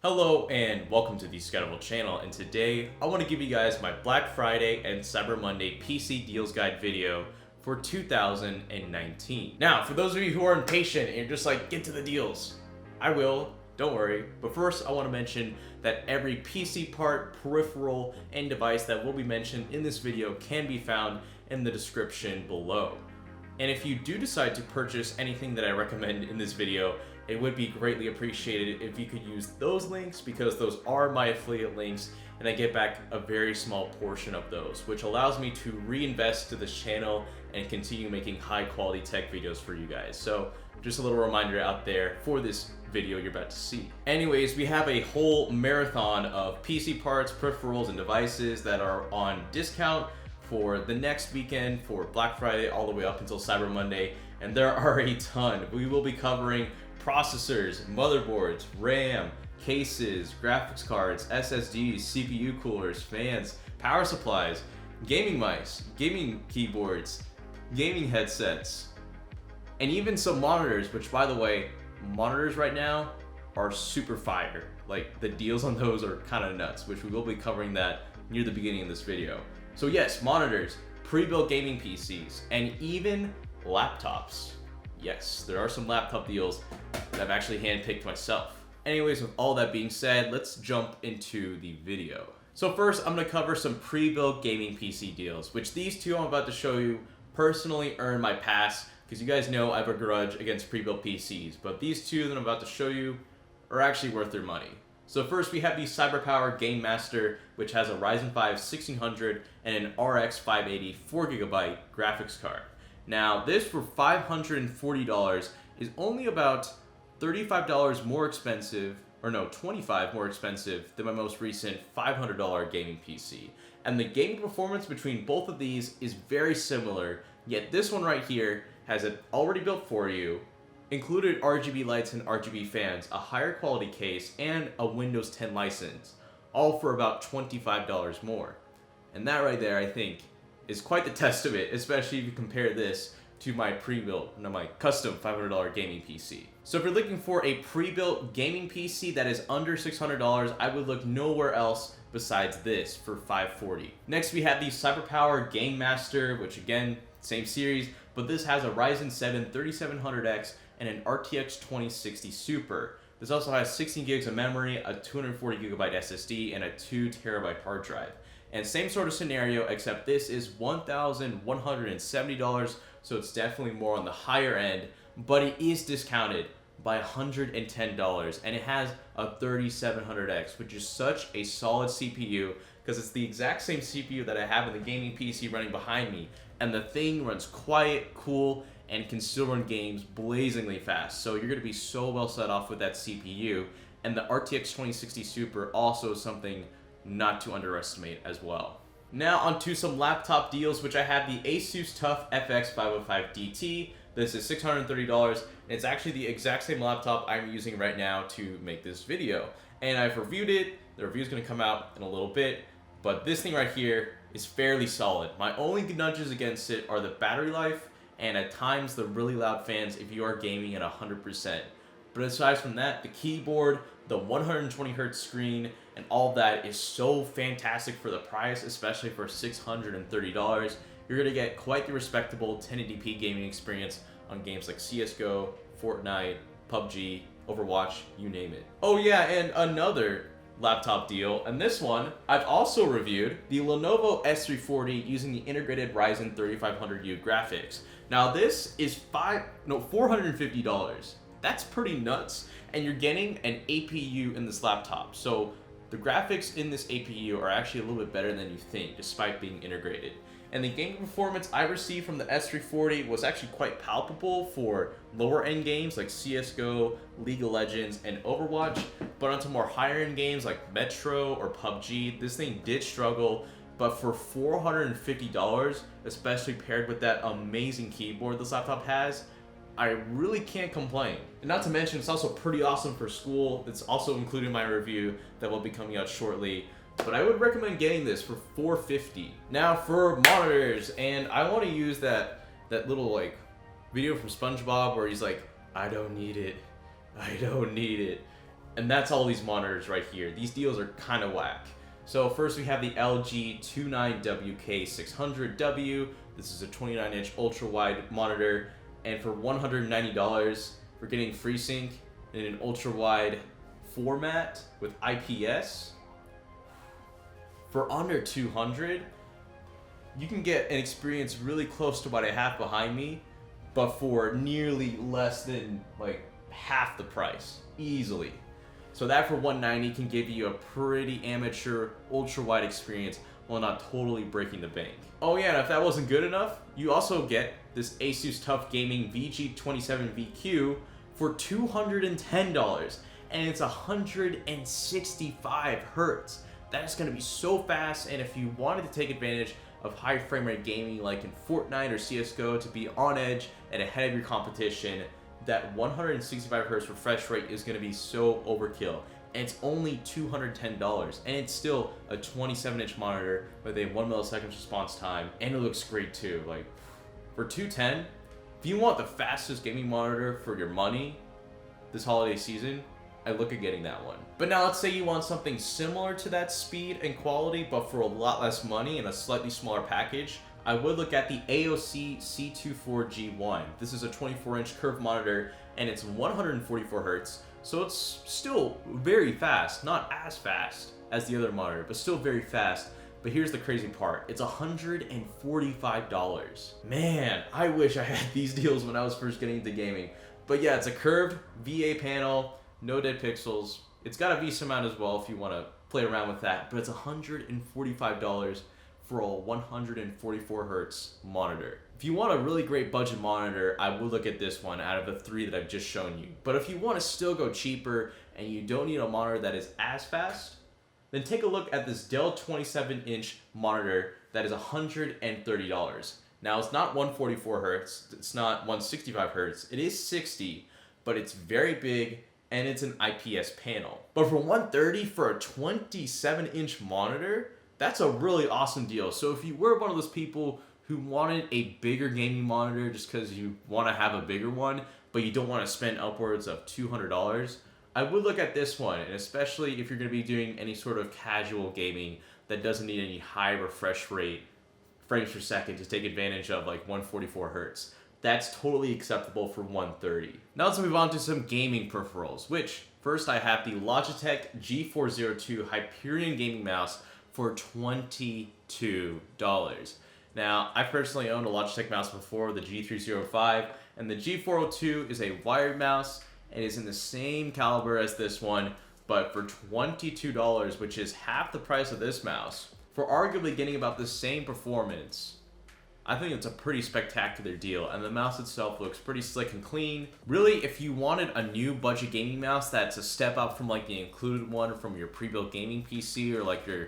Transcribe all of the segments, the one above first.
Hello and welcome to the Skydival channel, and today I want to give you guys my Black Friday and Cyber Monday PC deals guide video for 2019. Now, for those of you who are impatient and you're just like, get to the deals, I will, don't worry. But first I want to mention that every PC part, peripheral, and device that will be mentioned in this video can be found in the description below. And if you do decide to purchase anything that I recommend in this video, it would be greatly appreciated if you could use those links, because those are my affiliate links and I get back a very small portion of those, which allows me to reinvest to this channel and continue making high quality tech videos for you guys. So just a little reminder out there for this video you're about to see. Anyways, we have a whole marathon of PC parts, peripherals, and devices that are on discount for the next weekend, for Black Friday all the way up until Cyber Monday, and there are a ton. We will be covering processors, motherboards, RAM, cases, graphics cards, SSDs, CPU coolers, fans, power supplies, gaming mice, gaming keyboards, gaming headsets, and even some monitors, which, by the way, monitors right now are super fire. Like, the deals on those are kind of nuts, which we will be covering that near the beginning of this video. So yes, monitors, pre-built gaming PCs, and even laptops. Yes, there are some laptop deals that I've actually handpicked myself. Anyways, with all that being said, let's jump into the video. So first, I'm gonna cover some pre-built gaming PC deals, which these two I'm about to show you personally earned my pass, because you guys know I have a grudge against pre-built PCs, but these two that I'm about to show you are actually worth their money. So first, we have the CyberPower Game Master, which has a Ryzen 5 1600 and an RX 580 4GB graphics card. Now, this for $540 is only about $35 more expensive, or no, $25 more expensive than my most recent $500 gaming PC. And the gaming performance between both of these is very similar, yet this one right here has it already built for you, included RGB lights and RGB fans, a higher quality case, and a Windows 10 license, all for about $25 more. And that right there, I think, is quite the testament, especially if you compare this to my pre-built, no, my custom $500 gaming PC. So if you're looking for a pre-built gaming PC that is under $600, I would look nowhere else besides this for $540. Next, we have the CyberPower Game Master, which again, same series, but this has a Ryzen 7 3700X and an RTX 2060 Super. This also has 16 gigs of memory, a 240GB SSD, and a 2TB hard drive. And same sort of scenario, except this is $1,170, so it's definitely more on the higher end, but it is discounted by $110, and it has a 3700X, which is such a solid CPU, because it's the exact same CPU that I have in the gaming PC running behind me, and the thing runs quiet, cool, and can still run games blazingly fast. So you're going to be so well set off with that CPU, and the RTX 2060 Super also is something not to underestimate as well. Now onto some laptop deals, which I have the ASUS TUF FX 505 DT. This is $630, and it's actually the exact same laptop I'm using right now to make this video. And I've reviewed it, the review's gonna come out in a little bit, but this thing right here is fairly solid. My only nudges against it are the battery life, and at times the really loud fans if you are gaming at 100%. But aside from that, the keyboard, the 120Hz screen, and all that is so fantastic for the price, especially for $630. You're gonna get quite the respectable 1080p gaming experience on games like CSGO, Fortnite, PUBG, Overwatch, you name it. Oh yeah, and another laptop deal, and this one I've also reviewed, the Lenovo S340 using the integrated Ryzen 3500U graphics. Now this is $450. That's pretty nuts, and you're getting an APU in this laptop. So the graphics in this APU are actually a little bit better than you think, despite being integrated. And the gaming performance I received from the S340 was actually quite palpable for lower end games like CSGO, League of Legends, and Overwatch. But onto more higher end games like Metro or PUBG, this thing did struggle. But for $450, especially paired with that amazing keyboard this laptop has, I really can't complain. And not to mention, it's also pretty awesome for school. It's also included in my review that will be coming out shortly. But I would recommend getting this for $450. Now for monitors, and I want to use that little like video from SpongeBob where he's like, I don't need it, I don't need it. And that's all these monitors right here. These deals are kind of whack. So first we have the LG 29WK600W. This is a 29-inch ultra-wide monitor, and for $190, we're getting FreeSync in an ultra-wide format with IPS. For under $200, you can get an experience really close to what I have behind me, but for nearly less than like half the price, easily. So that for $190 can give you a pretty amateur ultra-wide experience while not totally breaking the bank. Oh yeah, and if that wasn't good enough, you also get this ASUS TUF Gaming VG27VQ for $210, and it's 165 hertz. That is going to be so fast, and if you wanted to take advantage of high frame rate gaming like in Fortnite or CSGO to be on edge and ahead of your competition, that 165 hertz refresh rate is going to be so overkill. And it's only $210, and it's still a 27-inch monitor with a 1 millisecond response time, and it looks great too. Like, for $210, if you want the fastest gaming monitor for your money this holiday season, I look at getting that one. But now let's say you want something similar to that speed and quality, but for a lot less money and a slightly smaller package. I would look at the AOC C24G1. This is a 24-inch curved monitor, and it's 144 hertz, so it's still very fast. Not as fast as the other monitor, but still very fast. But here's the crazy part. It's $145. Man, I wish I had these deals when I was first getting into gaming. But yeah, it's a curved VA panel, no dead pixels. It's got a VESA mount as well if you want to play around with that, but it's $145 for a 144 hertz monitor. If you want a really great budget monitor, I would look at this one out of the three that I've just shown you. But if you want to still go cheaper and you don't need a monitor that is as fast, then take a look at this Dell 27-inch monitor that is $130. Now, it's not 144 hertz, it's not 165 hertz, it is 60, but it's very big and it's an IPS panel. But for $130 for a 27-inch monitor, that's a really awesome deal. So if you were one of those people who wanted a bigger gaming monitor just because you want to have a bigger one, but you don't want to spend upwards of $200, I would look at this one, and especially if you're going to be doing any sort of casual gaming that doesn't need any high refresh rate frames per second to take advantage of like 144 hertz. That's totally acceptable for $130. Now let's move on to some gaming peripherals, which first I have the Logitech G402 Hyperion gaming mouse for $22. Now, I personally owned a Logitech mouse before, the G305, and the G402 is a wired mouse and is in the same caliber as this one, but for $22, which is half the price of this mouse, for arguably getting about the same performance, I think it's a pretty spectacular deal, and the mouse itself looks pretty slick and clean. Really, if you wanted a new budget gaming mouse that's a step up from like the included one from your pre-built gaming PC or like your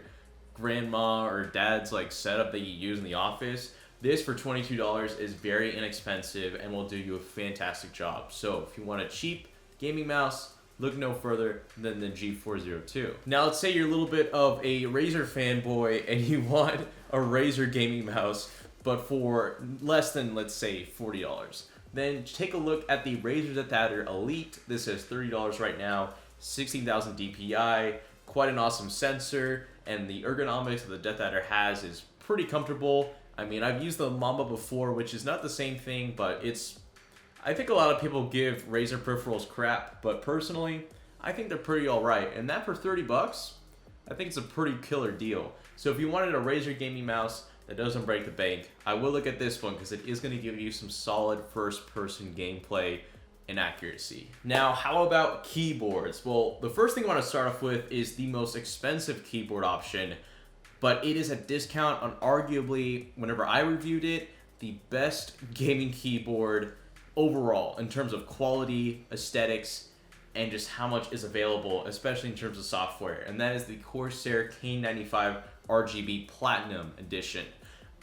grandma or dad's like setup that you use in the office, this for $22 is very inexpensive and will do you a fantastic job. So if you want a cheap gaming mouse, look no further than the G402. Now let's say you're a little bit of a Razer fanboy and you want a Razer gaming mouse, but for less than, let's say, $40. Then take a look at the Razer Zetator Elite. This is $30 right now, 16,000 DPI, quite an awesome sensor, and the ergonomics that the Zetator has is pretty comfortable. I mean, I've used the Mamba before, which is not the same thing, but it's... I think a lot of people give Razer peripherals crap, but personally, I think they're pretty alright. And that for $30, I think it's a pretty killer deal. So if you wanted a Razer gaming mouse that doesn't break the bank, I will look at this one because it is going to give you some solid first-person gameplay and accuracy. Now, how about keyboards? Well, the first thing I want to start off with is the most expensive keyboard option, but it is a discount on arguably, whenever I reviewed it, the best gaming keyboard overall in terms of quality, aesthetics, and just how much is available, especially in terms of software, and that is the Corsair K95 RGB Platinum Edition.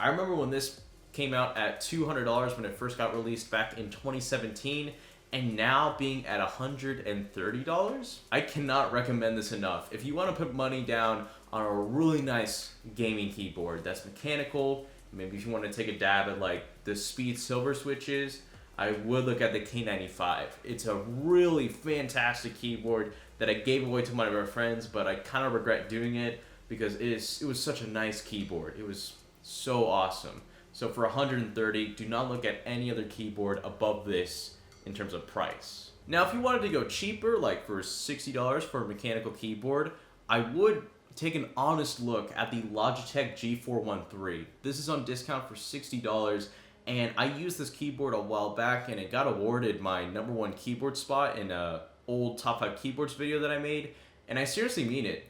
I remember when this came out at $200 when it first got released back in 2017, and now being at $130, I cannot recommend this enough. If you want to put money down on a really nice gaming keyboard that's mechanical, maybe if you want to take a dab at like the speed silver switches, I would look at the K95. It's a really fantastic keyboard that I gave away to one of our friends, but I kind of regret doing it because it was such a nice keyboard. It was so awesome. So for $130, do not look at any other keyboard above this in terms of price. Now, if you wanted to go cheaper, like for $60 for a mechanical keyboard, I would take an honest look at the Logitech G413. This is on discount for $60, and I used this keyboard a while back, and it got awarded my #1 keyboard spot in a old top 5 keyboards video that I made, and I seriously mean it.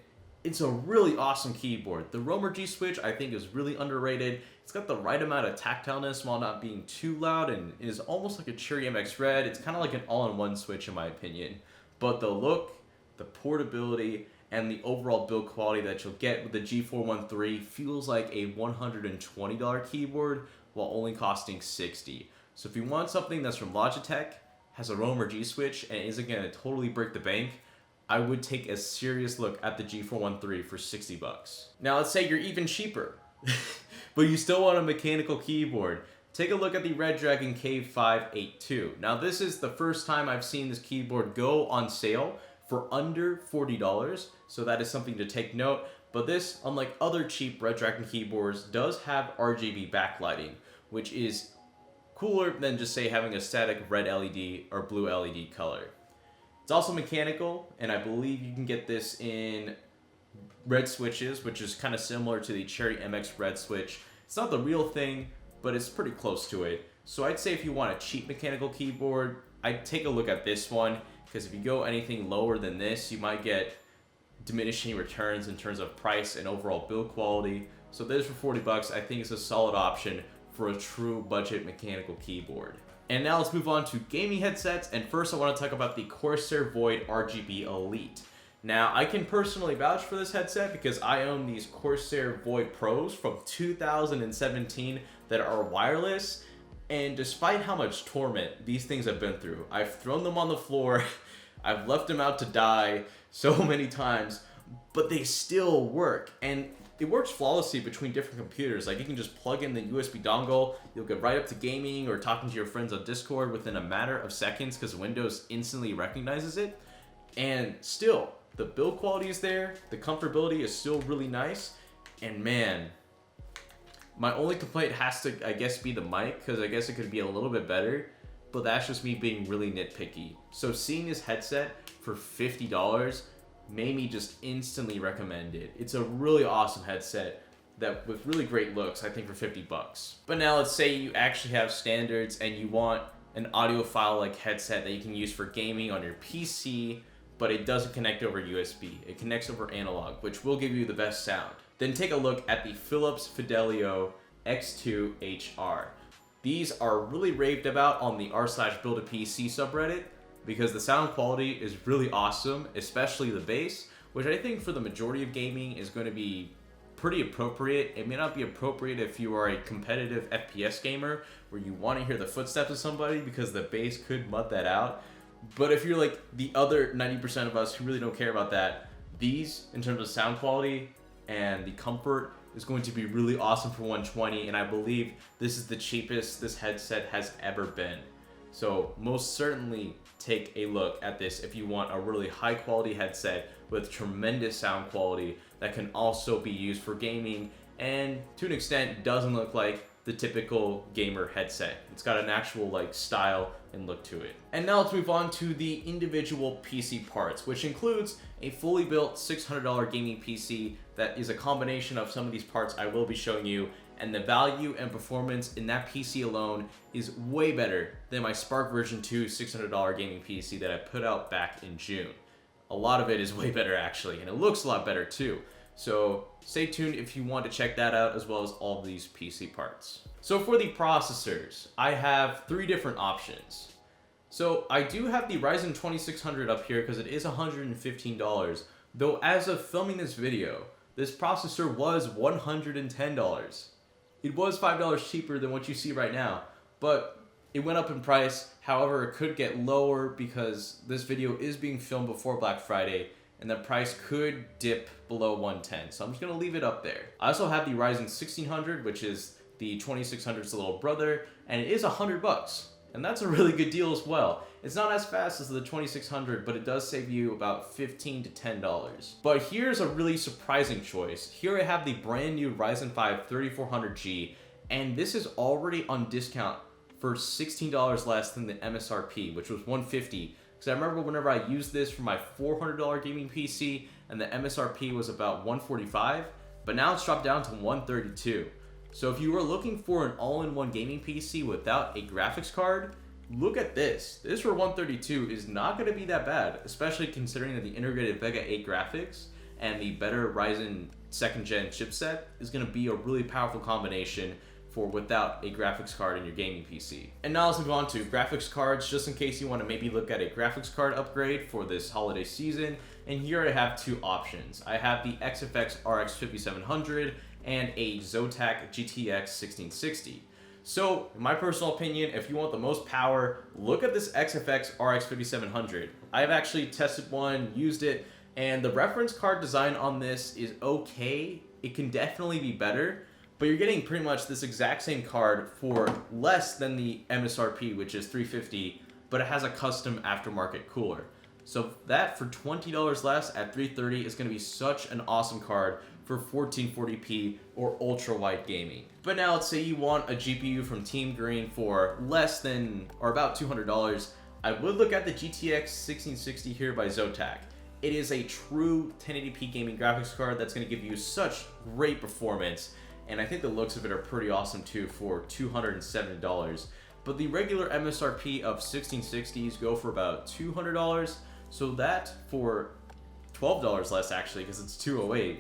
It's a really awesome keyboard. The Roamer G switch I think is really underrated. It's got the right amount of tactileness while not being too loud, and is almost like a Cherry MX Red. It's kind of like an all-in-one switch in my opinion. But the look, the portability, and the overall build quality that you'll get with the G413 feels like a $120 keyboard while only costing $60. So if you want something that's from Logitech, has a Roamer G switch, and isn't going to totally break the bank, I would take a serious look at the G413 for $60. Now let's say you're even cheaper, but you still want a mechanical keyboard. Take a look at the Red Dragon K582. Now this is the first time I've seen this keyboard go on sale for under $40, so that is something to take note. But this, unlike other cheap Red Dragon keyboards, does have RGB backlighting, which is cooler than just say having a static red LED or blue LED color. It's also mechanical, and I believe you can get this in red switches, which is kind of similar to the Cherry MX Red switch. It's not the real thing, but it's pretty close to it. So I'd say if you want a cheap mechanical keyboard, I'd take a look at this one, because if you go anything lower than this, you might get diminishing returns in terms of price and overall build quality. So this for $40, I think is a solid option for a true budget mechanical keyboard. And now let's move on to gaming headsets, and first I want to talk about the Corsair Void RGB Elite. Now, I can personally vouch for this headset because I own these Corsair Void Pros from 2017 that are wireless, and despite how much torment these things have been through, I've thrown them on the floor, I've left them out to die so many times, but they still work, and it works flawlessly between different computers. Like, you can just plug in the USB dongle, you'll get right up to gaming or talking to your friends on Discord within a matter of seconds because Windows instantly recognizes it. And still, the build quality is there, the comfortability is still really nice, and man, my only complaint has to, I guess, be the mic, because I guess it could be a little bit better, but that's just me being really nitpicky. So seeing this headset for $50 made me just instantly recommend it. It's a really awesome headset that with really great looks, I think for $50. But now let's say you actually have standards and you want an audiophile-like headset that you can use for gaming on your PC, but it doesn't connect over USB. It connects over analog, which will give you the best sound. Then take a look at the Philips Fidelio X2 HR. These are really raved about on the r/build-a-PC subreddit, because the sound quality is really awesome, especially the bass, which I think for the majority of gaming is going to be pretty appropriate. It may not be appropriate if you are a competitive FPS gamer where you want to hear the footsteps of somebody because the bass could mud that out. But if you're like the other 90% of us who really don't care about that, these, in terms of sound quality and the comfort, is going to be really awesome for $120, and I believe this is the cheapest this headset has ever been. So most certainly take a look at this if you want a really high quality headset with tremendous sound quality that can also be used for gaming and to an extent doesn't look like the typical gamer headset. It's got an actual like style and look to it. And now let's move on to the individual PC parts, which includes a fully built $600 gaming PC that is a combination of some of these parts I will be showing you, and the value and performance in that PC alone is way better than my Spark version 2 $600 gaming PC that I put out back in June. A lot of it is way better actually, and it looks a lot better too. So stay tuned if you want to check that out, as well as all of these PC parts. So for the processors, I have 3 different options. So I do have the Ryzen 2600 up here because it is $115, though as of filming this video, this processor was $110. It was $5 cheaper than what you see right now, but it went up in price. However, it could get lower because this video is being filmed before Black Friday, and the price could dip below 110. So I'm just gonna leave it up there. I also have the Ryzen 1600, which is the 2600's little brother, and it is $100. and that's a really good deal as well. It's not as fast as the 2600, but it does save you about $15 to $10. But here's a really surprising choice. Here I have the brand new Ryzen 5 3400G, and this is already on discount for $16 less than the MSRP, which was $150. Because I remember whenever I used this for my $400 gaming PC, and the MSRP was about $145, but now it's dropped down to $132. So if you were looking for an all-in-one gaming PC without a graphics card, look at this. This for $132 is not going to be that bad, especially considering that the integrated Vega 8 graphics and the better Ryzen 2nd gen chipset is going to be a really powerful combination for without a graphics card in your gaming PC. And now let's move on to graphics cards, just in case you want to maybe look at a graphics card upgrade for this holiday season. And here I have two options. I have the XFX RX 5700 and a Zotac GTX 1660. So, in my personal opinion, if you want the most power, look at this XFX RX 5700. I've actually tested one, used it, and the reference card design on this is okay. It can definitely be better, but you're getting pretty much this exact same card for less than the MSRP, which is $350, but it has a custom aftermarket cooler. So that for $20 less at $330 is going to be such an awesome card for 1440p or ultra-wide gaming. But now let's say you want a GPU from Team Green for less than, or about $200, I would look at the GTX 1660 here by Zotac. It is a true 1080p gaming graphics card that's going to give you such great performance, and I think the looks of it are pretty awesome too for $270. But the regular MSRP of 1660s go for about $200, so that for $12 less actually, because it's $208,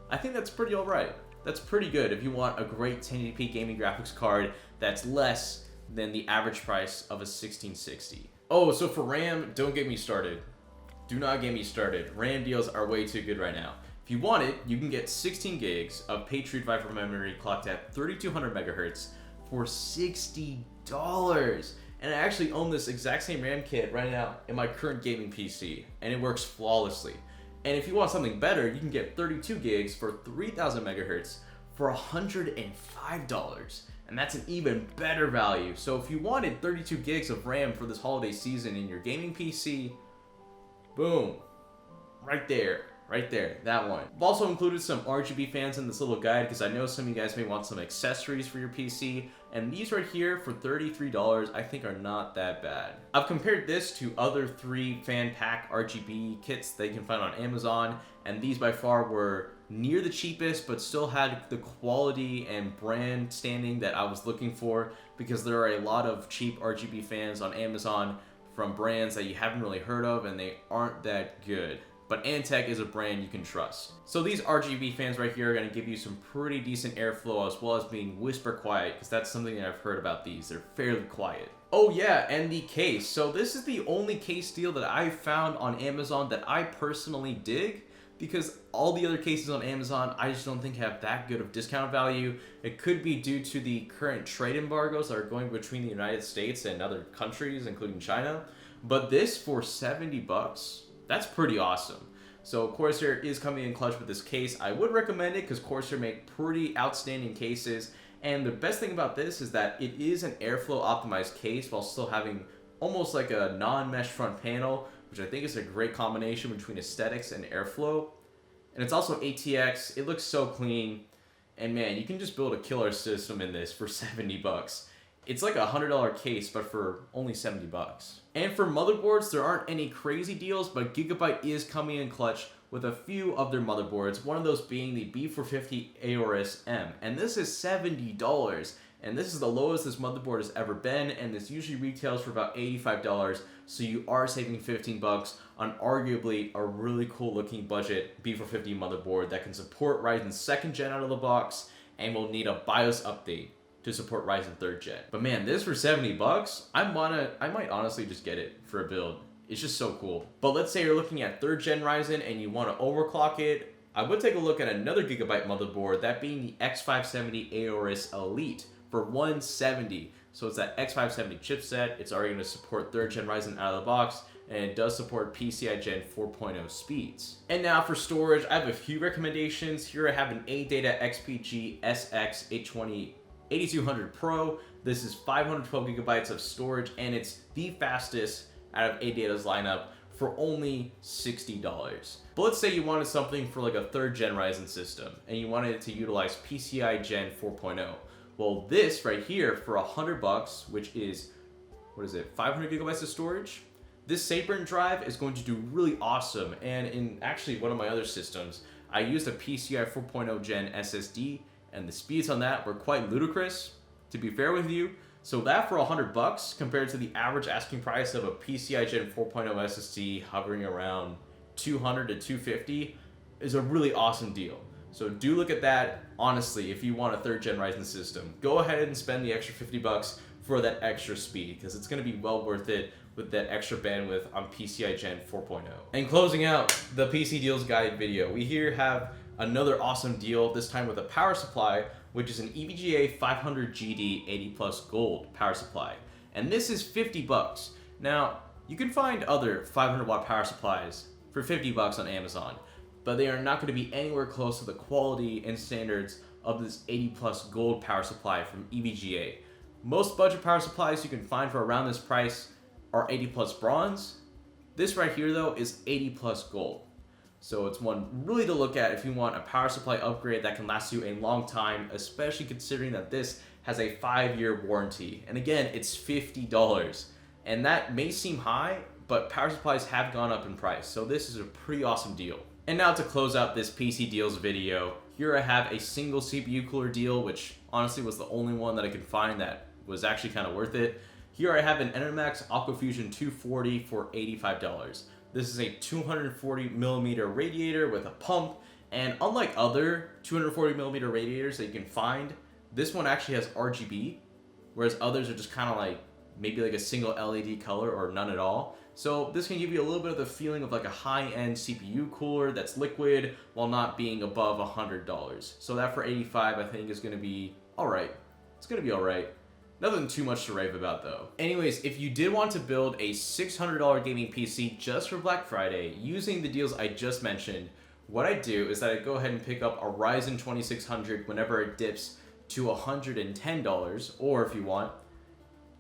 I think that's pretty alright. That's pretty good if you want a great 1080p gaming graphics card that's less than the average price of a 1660. Oh, so for RAM, don't get me started. Do not get me started. RAM deals are way too good right now. If you want it, you can get 16 gigs of Patriot Viper memory clocked at 3200 megahertz for $60. And I actually own this exact same RAM kit right now in my current gaming PC, and it works flawlessly. And if you want something better, you can get 32 gigs for 3000 megahertz for $105. And that's an even better value. So if you wanted 32 gigs of RAM for this holiday season in your gaming PC, boom, right there, that one. I've also included some RGB fans in this little guide because I know some of you guys may want some accessories for your PC, and these right here for $33 I think are not that bad. I've compared this to other 3 fan pack RGB kits that you can find on Amazon, and these by far were near the cheapest but still had the quality and brand standing that I was looking for, because there are a lot of cheap RGB fans on Amazon from brands that you haven't really heard of and they aren't that good. But Antec is a brand you can trust. So these RGB fans right here are going to give you some pretty decent airflow as well as being whisper quiet, because that's something that I've heard about these. They're fairly quiet. Oh yeah, and the case. So this is the only case deal that I found on Amazon that I personally dig, because all the other cases on Amazon I just don't think have that good of discount value. It could be due to the current trade embargoes that are going between the United States and other countries, including China. But this for $70, that's pretty awesome. So Corsair is coming in clutch with this case. I would recommend it because Corsair make pretty outstanding cases. And the best thing about this is that it is an airflow optimized case while still having almost like a non-mesh front panel, which I think is a great combination between aesthetics and airflow. And it's also ATX. It looks so clean. And man, you can just build a killer system in this for $70. It's like a $100 case, but for only $70. And for motherboards, there aren't any crazy deals, but Gigabyte is coming in clutch with a few of their motherboards, one of those being the B450 AORUS M. And this is $70. And this is the lowest this motherboard has ever been, and this usually retails for about $85, so you are saving $15 on arguably a really cool looking budget B450 motherboard that can support Ryzen 2nd gen out of the box and will need a BIOS update to support Ryzen 3rd gen. But man, this for $70, I might honestly just get it for a build. It's just so cool. But let's say you're looking at 3rd gen Ryzen and you want to overclock it, I would take a look at another Gigabyte motherboard, that being the X570 AORUS Elite for $170. So it's that X570 chipset. It's already going to support 3rd gen Ryzen out of the box, and it does support PCIe Gen 4.0 speeds. And now for storage, I have a few recommendations. Here I have an ADATA XPG SX 820 8200 Pro. This is 512 gigabytes of storage, and it's the fastest out of ADATA's lineup for only $60. But let's say you wanted something for like a 3rd gen Ryzen system, and you wanted it to utilize PCIe Gen 4.0. Well, this right here for $100, which is, 500 gigabytes of storage? This Sabrent drive is going to do really awesome, and in actually one of my other systems, I used a PCIe 4.0 Gen SSD, and the speeds on that were quite ludicrous, to be fair with you. So that for $100 compared to the average asking price of a PCIe Gen 4.0 SSD hovering around $200 to $250 is a really awesome deal. So do look at that. Honestly, if you want a 3rd gen Ryzen system, go ahead and spend the extra $50 for that extra speed, because it's going to be well worth it with that extra bandwidth on PCIe Gen 4.0. And closing out the PC Deals Guide video, we here have another awesome deal, this time with a power supply, which is an EVGA 500GD 80 Plus Gold power supply. And this is $50. Now, you can find other 500 watt power supplies for $50 on Amazon, but they are not going to be anywhere close to the quality and standards of this 80 Plus Gold power supply from EVGA. Most budget power supplies you can find for around this price are 80 Plus Bronze. This right here though is 80 Plus Gold. So it's one really to look at if you want a power supply upgrade that can last you a long time, especially considering that this has a 5-year warranty. And again, it's $50. And that may seem high, but power supplies have gone up in price. So this is a pretty awesome deal. And now to close out this PC Deals video, here I have a single CPU cooler deal, which honestly was the only one that I could find that was actually kind of worth it. Here I have an Enermax Aquadfusion 240 for $85. This is a 240 millimeter radiator with a pump, and unlike other 240 millimeter radiators that you can find, this one actually has RGB, whereas others are just kind of like maybe like a single LED color or none at all. So this can give you a little bit of the feeling of like a high-end CPU cooler that's liquid while not being above $100. So that for $85 I think is going to be alright. It's going to be alright. Nothing too much to rave about though. Anyways, if you did want to build a $600 gaming PC just for Black Friday using the deals I just mentioned, what I do is that I go ahead and pick up a Ryzen 2600 whenever it dips to $110, or if you want,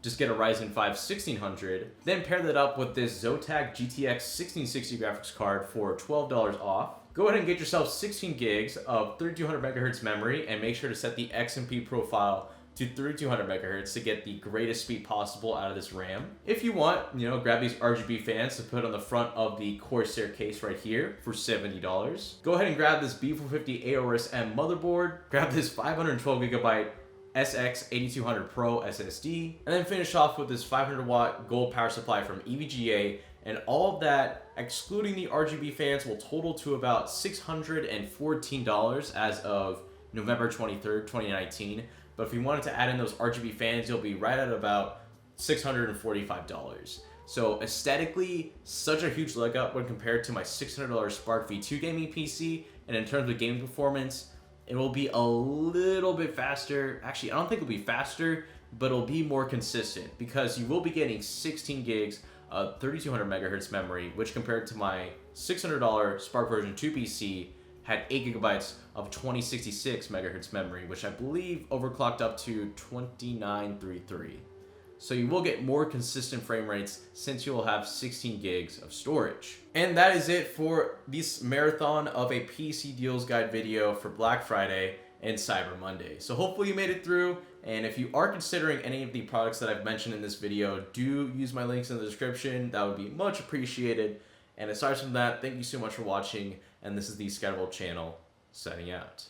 just get a Ryzen 5 1600, then pair that up with this Zotac GTX 1660 graphics card for $12 off. Go ahead and get yourself 16 gigs of 3200 megahertz memory, and make sure to set the XMP profile to 3200 megahertz to get the greatest speed possible out of this RAM. If you want, grab these RGB fans to put on the front of the Corsair case right here for $70. Go ahead and grab this B450 AORUS M motherboard, grab this 512 gigabyte SX 8200 Pro SSD, and then finish off with this 500 watt gold power supply from EVGA, and all of that, excluding the RGB fans, will total to about $614 as of November 23rd, 2019. But if you wanted to add in those RGB fans, you'll be right at about $645. So aesthetically, such a huge leg up when compared to my $600 Spark V2 gaming PC, and in terms of gaming performance, it will be a little bit faster. Actually, I don't think it'll be faster, but it'll be more consistent because you will be getting 16 gigs of 3200 megahertz memory, which compared to my $600 Spark version 2 PC had 8 gigabytes of 2066 megahertz memory, which I believe overclocked up to 2933. So you will get more consistent frame rates since you will have 16 gigs of storage. And that is it for this marathon of a PC Deals Guide video for Black Friday and Cyber Monday. So hopefully you made it through, and if you are considering any of the products that I've mentioned in this video, do use my links in the description. That would be much appreciated. And aside from that, thank you so much for watching, and this is the Scatterable channel signing out.